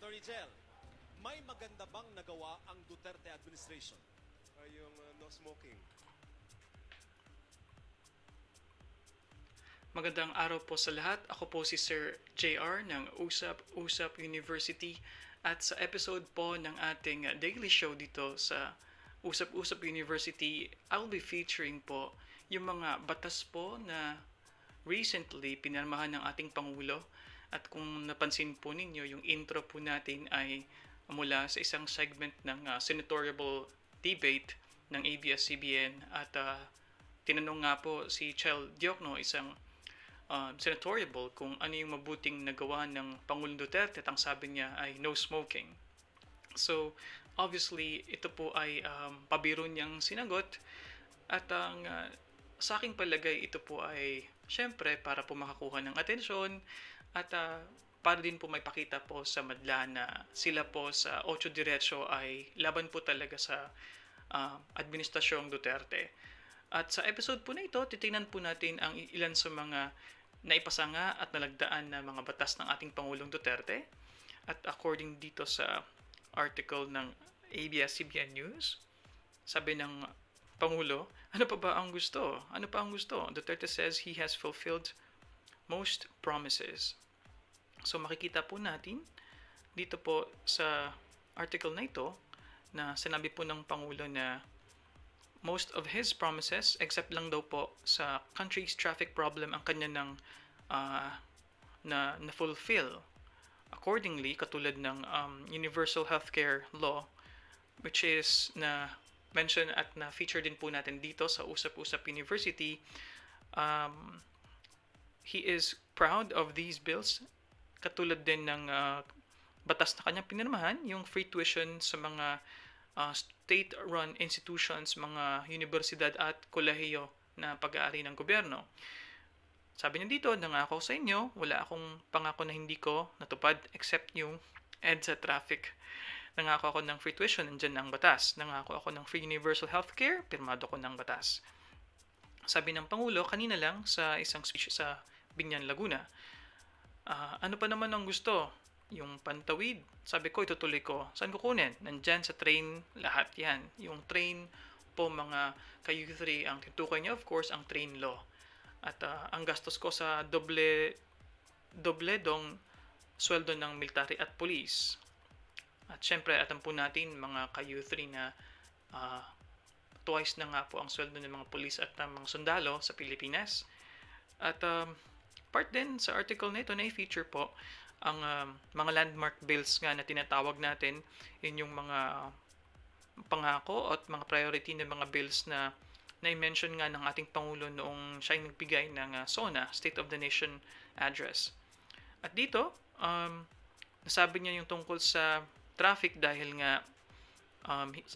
Attorney Chel, may maganda bang nagawa ang Duterte administration? Yung no smoking. Magandang araw po sa lahat. Ako po si Sir JR ng Usap Usap University at sa episode po ng ating daily show dito sa Usap Usap University, I'll be featuring po yung mga batas po na recently pinirmahan ng ating Pangulo. At kung napansin po ninyo, yung intro po natin ay mula sa isang segment ng senatoriable debate ng ABS-CBN at tinanong nga po si Chel Diokno, isang senatoriable, kung ano yung mabuting nagawa ng Pangulong Duterte at ang sabi niya ay no smoking. So, obviously, ito po ay pabiro niyang sinagot at ang sa aking palagay, ito po ay syempre para po makakuha ng atensyon at para din po may pakita po sa madla na sila po sa Ocho Diretso ay laban po talaga sa administrasyong Duterte. At sa episode po na ito, titingnan po natin ang ilan sa mga naipasanga at nalagdaan na mga batas ng ating Pangulong Duterte. At according dito sa article ng ABS-CBN News, sabi ng Pangulo, ano pa ba ang gusto? Ano pa ang gusto? Duterte says he has fulfilled most promises. So makikita po natin dito po sa article na ito na sinabi po ng Pangulo na most of his promises, except lang daw po sa country's traffic problem ang kanya nang na-fulfill. Accordingly, katulad ng Universal Healthcare Law, which is na mention at na feature din po natin dito sa Usap Usap University, he is proud of these bills. Katulad din ng batas na kanyang pinirmahan, yung free tuition sa mga state-run institutions, mga universidad at kolehiyo na pag-aari ng gobyerno. Sabi niya dito, nangako sa inyo, wala akong pangako na hindi ko natupad except yung EDSA traffic. Nangako ako ng free tuition, nandyan ang batas. Nangako ako ng free universal healthcare, pirmado ko ng batas. Sabi ng Pangulo, kanina lang sa isang speech sa Binyan, Laguna, ano pa naman ang gusto? Yung pantawid. Sabi ko, itutuloy ko. Saan kukunin? Nandyan sa train, lahat yan. Yung train po mga ka-U3, ang tinutukoy niya, of course, ang train law. At ang gastos ko sa dobledong sweldo ng military at police. At syempre, alam po natin, mga ka-U3 na twice na nga po ang sweldo ng mga police at mga sundalo sa Pilipinas. At part din sa article na ito na i-feature po ang mga landmark bills nga na tinatawag natin, yun yung mga pangako at mga priority ng mga bills na na-mention nga ng ating Pangulo noong siya ay nagbigay ng SONA, State of the Nation Address. At dito, nasabi niya yung tungkol sa traffic dahil nga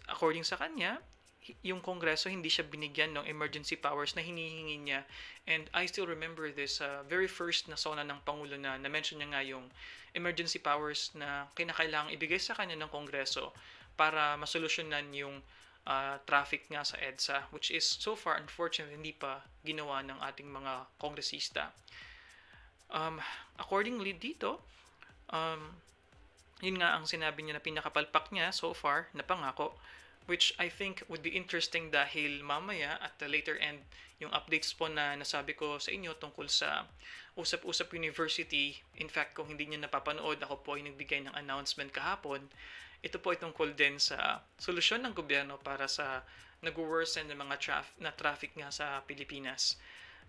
according sa kanya, yung Kongreso hindi siya binigyan ng emergency powers na hinihingi niya. And I still remember this very first na SONA ng Pangulo na na-mention niya nga yung emergency powers na kinakailangang ibigay sa kanya ng Kongreso para masolusyonan yung traffic nga sa EDSA, which is so far unfortunately hindi pa ginawa ng ating mga kongresista. Accordingly dito, yun nga ang sinabi niya na pinakapalpak niya so far na pangako, which I think would be interesting dahil mamaya at the later end, yung updates po na nasabi ko sa inyo tungkol sa Usap Usap University. In fact, kung hindi niyo napapanood, ako po ay nagbigay ng announcement kahapon. Ito po ay tungkol din sa solusyon ng gobyerno para sa nag-worsen ng mga traffic nga sa Pilipinas.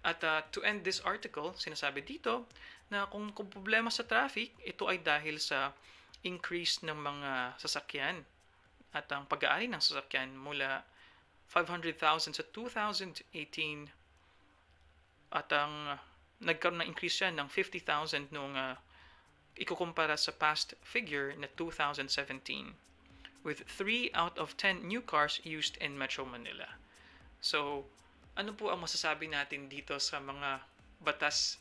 At to end this article, sinasabi dito na kung problema sa traffic, ito ay dahil sa increase ng mga sasakyan at ang pag-aari ng sasakyan mula 500,000 sa 2018 at ang nagkaroon ng increase yan ng 50,000 noong ikukumpara sa past figure na 2017 with 3 out of 10 new cars used in Metro Manila. So, ano po ang masasabi natin dito sa mga batas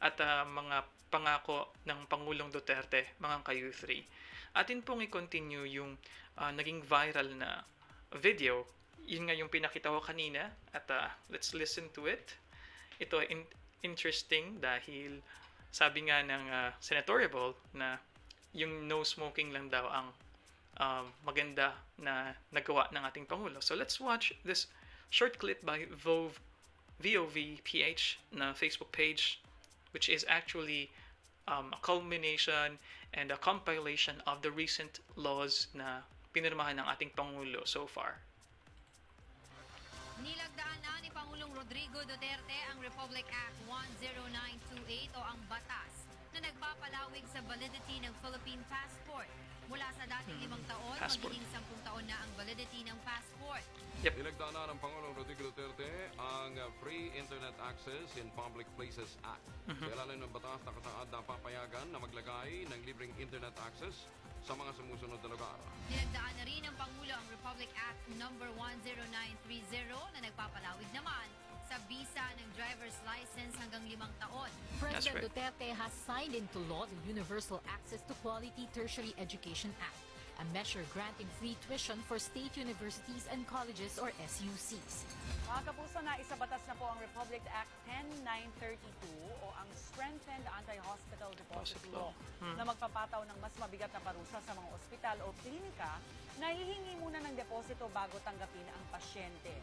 at mga pangako ng Pangulong Duterte, mga ka-U3? Atin pong i-continue yung naging viral na video. Yun nga yung pinakita ko kanina at let's listen to it. Ito ay interesting dahil sabi nga ng senatoriable na yung no smoking lang daw ang maganda na nagawa ng ating Pangulo. So let's watch this short clip by VOVPH na Facebook page, which is actually a culmination and a compilation of the recent laws na pinirmahan ng ating Pangulo so far. Nilagdaan na ni Pangulong Rodrigo Duterte ang Republic Act 10928 o ang batas na nagpapalawig sa validity ng Philippine passport. Mula sa dating 5 taon, magiging 10 taon na ang validity ng passport. Yep. Nilagdaan na ng Pangulong Rodrigo Duterte ang Free Internet Access in Public Places Act. Sa ilalim ng batas na kataad na papayagan na maglagay ng libreng internet access sa mga sumusunod na lugar. Nilagdaan na rin ng Pangulo ang Republic Act No. 10930 na nagpapalawig naman sa visa ng driver's license hanggang 5 taon. President Duterte has signed into law the Universal Access to Quality Tertiary Education Act, a measure granting free tuition for state universities and colleges or SUCs. Mga kapuso, na isabatas na po ang Republic Act 10932 o ang Strengthened Anti-Hospital Deposit Law na magpapataw ng mas mabigat na parusa sa mga ospital o klinika na hihingi muna ng deposito bago tanggapin ang pasyente.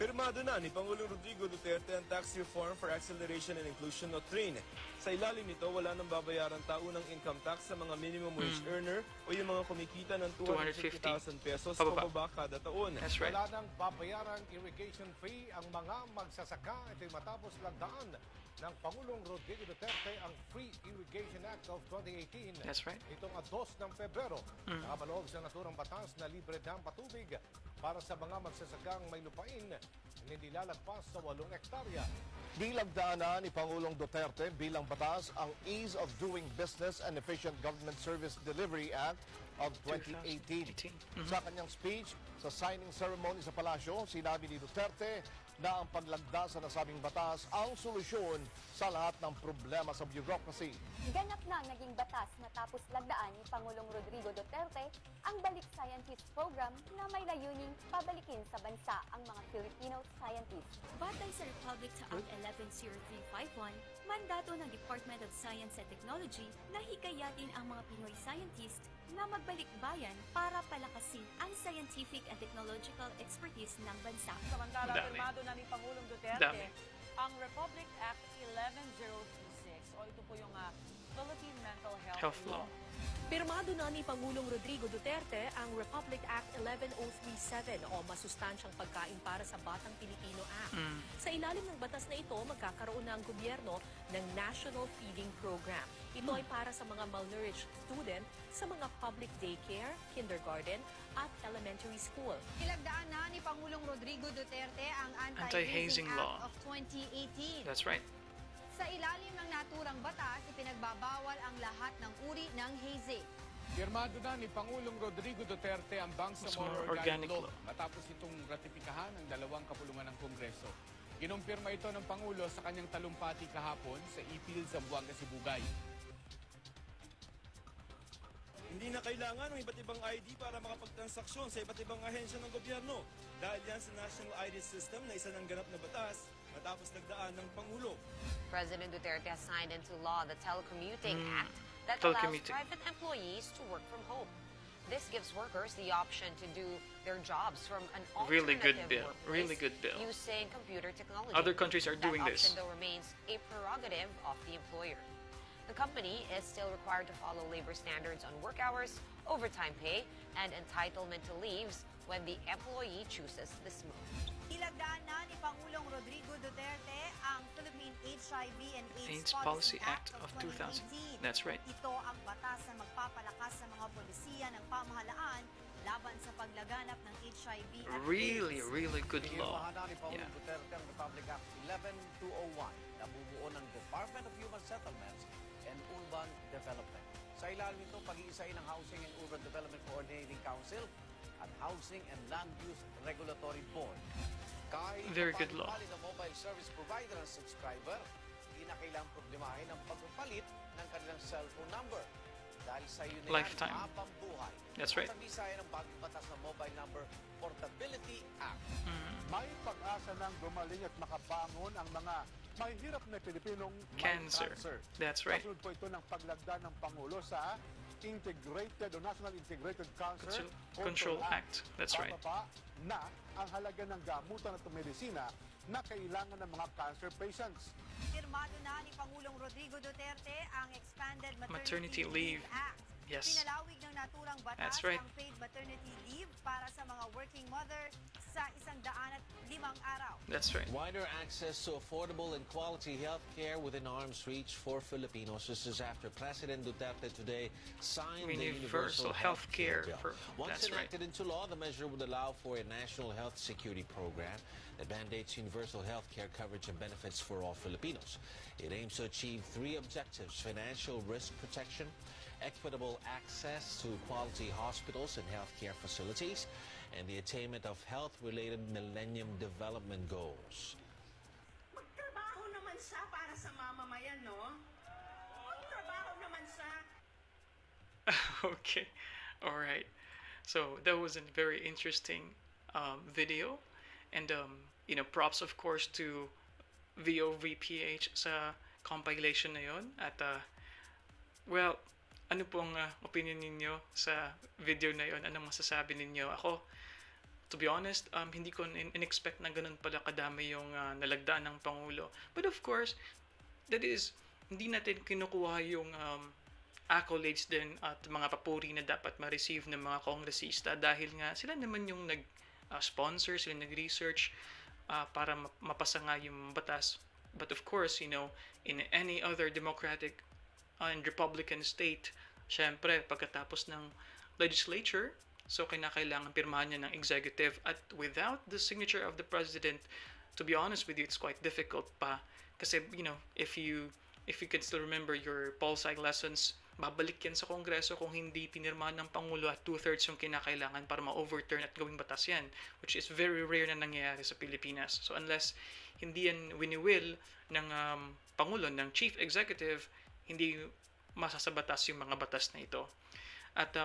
Pirmado na ni Pangulong Rodrigo Duterte ang Tax Reform for Acceleration and Inclusion o TRIN. Sa ilalim nito, wala nang babayaran taunang income tax sa mga minimum wage earner o yung mga kumikita ng 250,000 pesos pababa kada taon. That's right. Wala nang babayarang irrigation fee ang mga magsasaka. Ito'y matapos lagdaan ng Pangulong Rodrigo Duterte ang Free Irrigation Act of 2018. That's right. Itong 2 ng Pebrero. Nakabaloob sa naturang batas na libre ng patubig para sa mga magsasakang may lupain na hindi lalagpas sa 8 hektarya. Nilagdaan na ni Pangulong Duterte bilang batas ang Ease of Doing Business and Efficient Government Service Delivery Act of 2018. Sa kanyang speech sa signing ceremony sa Palasyo, sinabi ni Duterte na ang paglagda sa nasabing batas ang solusyon sa lahat ng problema sa bureaucracy. Ganap na naging batas matapos lagdaan ni Pangulong Rodrigo Duterte ang Balik Scientist Program na may layuning pabalikin sa bansa ang mga Filipino scientists. Batay sa Republic Act 110351, mandato ng Department of Science and Technology na hikayatin ang mga Pinoy scientists na magbalik bayan para palakasin ang scientific and technological expertise ng bansa. Samantala, pirmado na ni Pangulong Duterte ang Republic Act 11036 o ito po yung Philippine Mental Health Law. Pirmado na ni Pangulong Rodrigo Duterte ang Republic Act 11037 o masustansyang pagkain para sa Batang Pilipino Act. Sa ilalim ng batas na ito, magkakaroon na ang gobyerno ng National Feeding Program. Ito ay para sa mga malnourished student sa mga public daycare, kindergarten at elementary school. Nilagdaan na ni Pangulong Rodrigo Duterte ang Anti-Hazing Anti-Hazing Law. Act of 2018. That's right. Sa ilalim ng naturang batas, ipinagbabawal ang lahat ng uri ng hazing. Pirmado na ni Pangulong Rodrigo Duterte ang Bangsamoro Organic Law matapos itong ratifikahan ng 2 kapulungan ng Kongreso. Kinumpirma ito ng Pangulo sa kanyang talumpati kahapon sa Ipil, Zamboanga, Sibugay. Hindi na kailangan ng iba't ibang ID para makapagtransaksyon sa iba't ibang ahensya ng gobyerno. Dahil yan sa National ID System na isa ng ganap na batas matapos lagdaan ng Pangulo. President Duterte has signed into law the Telecommuting Act that allows private employees to work from home. This gives workers the option to do their jobs from an alternative workplace using computer technology. Other countries are doing that this. option, though, remains a prerogative of the employer. The company is still required to follow labor standards on work hours, overtime pay, and entitlement to leaves when the employee chooses this move. Nilagdaan na ni Pangulong Rodrigo Duterte ang Philippine HIV and AIDS Policy Act of 2000. That's right. Ito ang batas na magpapalakas sa mga polisiya ng pamahalaan laban sa paglaganap ng HIV at Really good Pinirmahan law. na ni Pangulong Duterte ang Republic Act 11201 na bumuo ng Department of Human Settlements and Urban Development. Sa ilalim nito, pag-iisahin ng Housing and Urban Development Coordinating Council at Housing and Land Use Regulatory Board. Kahit Very good law. papalit ng mobile service provider ang subscriber, hindi na kailangang problemahin ang pagpapalit ng kanilang cellphone number. Dahil sa iyo na Lifetime. yan habang buhay. That's right. At sabisayan ng bagong batas ng Mobile Number Portability Act. May pag-asa ng gumaling at makabangon ang mga mahihirap na Pilipinong may Cancer. That's right. Kasunod po ito ng paglagda ng Pangulo sa Integrated o National Integrated Cancer Control Act. That's right. Bababa na ang halaga ng gamutan at medisina na kailangan ng mga cancer patients. Firmado na ni Pangulong Rodrigo Duterte ang Expanded Maternity Leave Act. Yes. Pinalawig ng naturang batas That's right. ang paid maternity leave para sa mga working mother sa 105 araw. That's right. Wider access to affordable and quality health care within arm's reach for Filipinos. This is after President Duterte today signed the Universal Health Care Bill. Once enacted into law, the measure would allow for a national health security program that mandates universal health care coverage and benefits for all Filipinos. It aims to achieve three objectives: financial risk protection, equitable access to quality hospitals and healthcare facilities, and the attainment of health-related Millennium Development Goals. Magtrabaho naman sa para sa mamamayan, no? Magtrabaho naman sa... Okay. All right. So that was a very interesting video. And, props, of course, to VOVPH sa compilation na yun. At, ano pong opinion ninyo sa video na yon? Anong masasabi ninyo? Ako, to be honest, hindi ko in-expect na ganun pala kadami yung nalagdaan ng Pangulo. But of course, that is, hindi natin kinukuha yung accolades din at mga papuri na dapat ma-receive ng mga kongresista dahil nga sila naman yung nag-sponsor, sila nag-research para mapasa nga yung batas. But of course, in any other democratic and Republican state, syempre, pagkatapos ng legislature, so kinakailangan pirmahan niya ng executive at without the signature of the president, to be honest with you, it's quite difficult pa. Kasi, if you can still remember your pol sci lessons, babalik yan sa Kongreso kung hindi pinirmahan ng Pangulo at 2/3 yung kinakailangan para ma-overturn at gawing batas yan, which is very rare na nangyayari sa Pilipinas. So unless hindi yan wini-will ng Pangulo, ng Chief Executive, hindi masasabatas yung mga batas na ito. At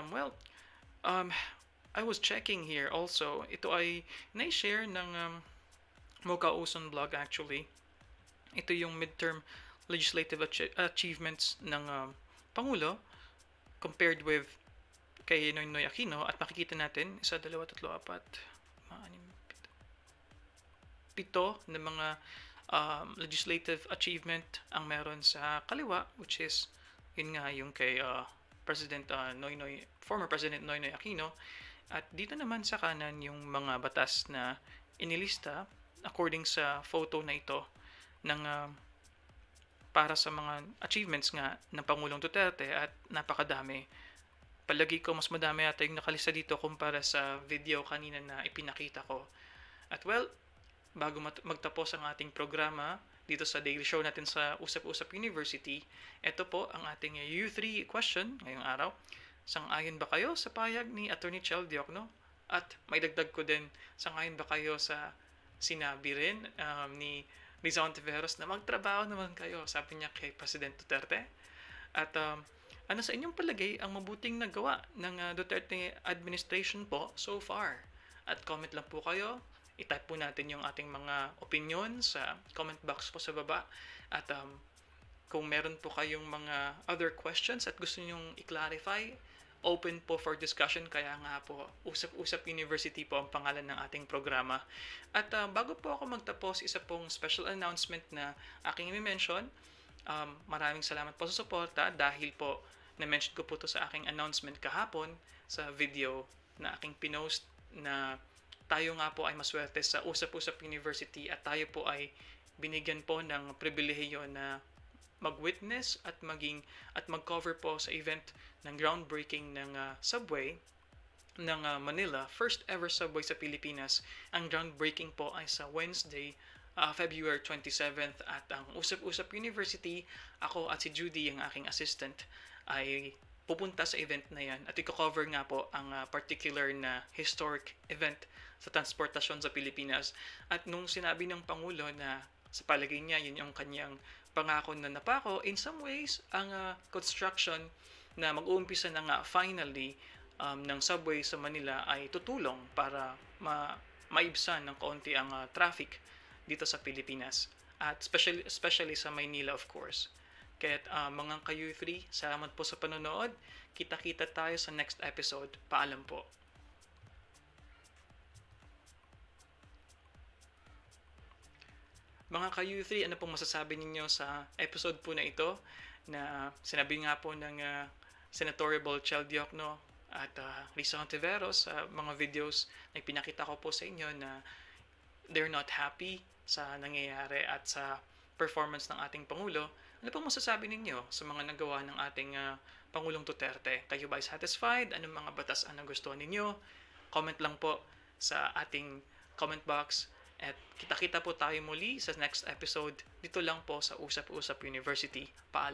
I was checking here also. Ito ay na-share ng Mukhang blog actually. Ito yung midterm legislative achievements ng Pangulo compared with kay Noynoy Aquino at makikita natin 1, 2, 3, 4, 5, 7 na mga legislative achievement ang meron sa kaliwa, which is yun nga yung kay former President Noynoy Aquino. At dito naman sa kanan yung mga batas na inilista according sa photo na ito ng para sa mga achievements nga ng Pangulong Duterte at napakadami. Palagi ko mas madami yata yung nakalista dito kumpara sa video kanina na ipinakita ko. At bago magtapos ang ating programa dito sa daily show natin sa Usap Usap University, ito po ang ating U3 question ngayong araw. Sang-ayon ba kayo sa payag ni Atty. Chel Diokno? At may dagdag ko din, sang-ayon ba kayo sa sinabi rin ni Rizal Tiveros na magtrabaho naman kayo, sabi niya kay President Duterte? At ano sa inyong palagay ang mabuting nagawa ng Duterte administration po so far? At comment lang po kayo, i-type po natin yung ating mga opinion sa comment box po sa baba. At kung meron po kayong mga other questions at gusto nyong i-clarify, open po for discussion, kaya nga po Usap Usap University po ang pangalan ng ating programa. At bago po ako magtapos, isa pong special announcement na aking i-mention. Maraming salamat po sa suporta dahil po na-mention ko po to sa aking announcement kahapon sa video na aking pinost na tayo nga po ay maswerte sa Usap Usap University at tayo po ay binigyan po ng pribilehiyo na mag-witness at mag-cover po sa event ng groundbreaking ng subway ng Manila, first ever subway sa Pilipinas. Ang groundbreaking po ay sa Wednesday, February 27th at ang Usap Usap University, ako at si Judy, ang aking assistant, ay pupunta sa event na yan at i-cover nga po ang particular na historic event sa transportasyon sa Pilipinas. At nung sinabi ng Pangulo na sa palagay niya yun yung kanyang pangako na napako, in some ways ang construction na mag-uumpisa na nga finally ng subway sa Manila ay tutulong para maibsan ng kaunti ang traffic dito sa Pilipinas. at especially sa Maynila, of course. Kaya mga ka-U3, salamat po sa panonood. Kita-kita tayo sa next episode. Paalam po. Mga ka-U3, ano pong masasabi ninyo sa episode po na ito na sinabi nga po ng senatoriable Chel Diokno at Risa sa mga videos na pinakita ko po sa inyo na they're not happy sa nangyayari at sa performance ng ating Pangulo. Ano pong masasabi ninyo sa mga nagawa ng ating Pangulong Duterte? Kayo ba ay satisfied? Anong mga batas ang nagustuhan ninyo? Comment lang po sa ating comment box. At kita-kita po tayo muli sa next episode dito lang po sa Usap Usap University. Paalam.